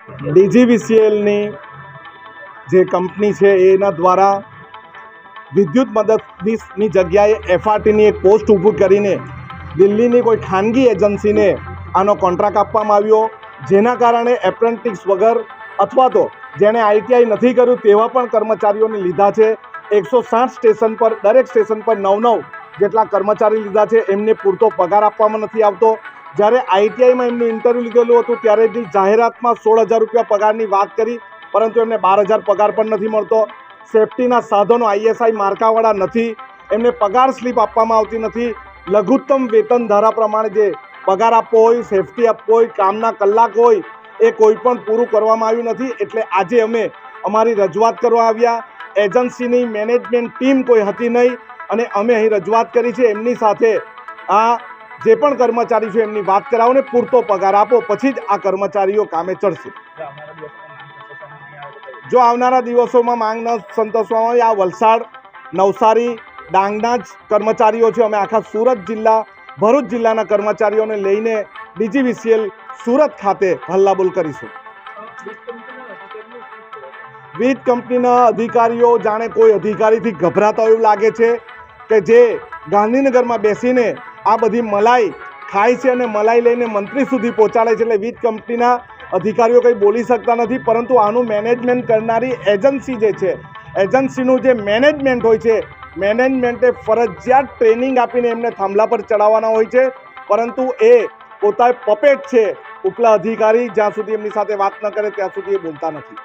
ડીજીવીસીએલની જે કંપની છે એના દ્વારા વિદ્યુત મદદનીશની જગ્યાએ એફઆરટીની એક પોસ્ટ ઊભી કરીને દિલ્હીની કોઈ ખાનગી એજન્સીને આનો કોન્ટ્રાક્ટ આપવામાં આવ્યો, જેના કારણે એપ્રેન્ટિસ વગર અથવા તો જેણે આઈટીઆઈ નથી કર્યું તેવા પણ કર્મચારીઓને લીધા છે। 160 સ્ટેશન પર, દરેક સ્ટેશન પર 9 જેટલા કર્મચારી લીધા છે, એમને પૂરતો પગાર આપવામાં નથી આવતો। જ્યારે આઈટીઆઈમાં એમનું ઇન્ટરવ્યૂ લીધેલું હતું ત્યારે જાહેરાતમાં 16,000 રૂપિયા પગારની વાત કરી, પરંતુ એમને 12,000 પગાર પણ નથી મળતો। સેફટીના સાધનો આઈએસઆઈ માર્કાવાળા નથી, એમને પગાર સ્લીપ આપવામાં આવતી નથી। લઘુત્તમ વેતન ધારા પ્રમાણે જે પગાર આપવો હોય, સેફટી આપવો હોય, કામના કલાક હોય, એ કોઈ પણ પૂરું કરવામાં આવ્યું નથી। એટલે આજે અમે અમારી રજૂઆત કરવા આવ્યા। એજન્સીની મેનેજમેન્ટ ટીમ કોઈ હતી નહીં અને અમે અહીં રજૂઆત કરી છે। એમની સાથે આ જે પણ કર્મચારી છે એમની વાત કરાવો ને પૂરતો પગાર આપો, પછી જ આ કર્મચારીઓ કામે ચડશે। જો આવનારા દિવસોમાં માંગ ન સંતોષવામાં આવે, આ વલસાડ, નવસારી, ડાંગના જ કર્મચારીઓ છે। અમે આખા સુરત જિલ્લા, ભરૂચ જિલ્લાના કર્મચારીઓને લઈને ડીજીવીસીએલ સુરત ખાતે હલ્લાબોલ કરીશું। વીજ કંપનીના અધિકારીઓ જાણે કોઈ અધિકારીથી ગભરાતા એવું લાગે છે કે જે ગાંધીનગરમાં બેસીને આ બધી મલાઈ ખાય છે અને મલાઈ લઈને મંત્રી સુધી પહોંચાડે છે। એટલે વીજ કંપનીના અધિકારીઓ કંઈ બોલી શકતા નથી, પરંતુ આનું મેનેજમેન્ટ કરનારી એજન્સી જે છે, એજન્સીનું જે મેનેજમેન્ટ હોય છે, મેનેજમેન્ટે ફરજિયાત ટ્રેનિંગ આપીને એમને થાંભલા પર ચડાવવાના હોય છે, પરંતુ એ પોતા પપેટ છે। ઉપલા અધિકારી જ્યાં સુધી એમની સાથે વાત ન કરે ત્યાં સુધી એ બોલતા નથી।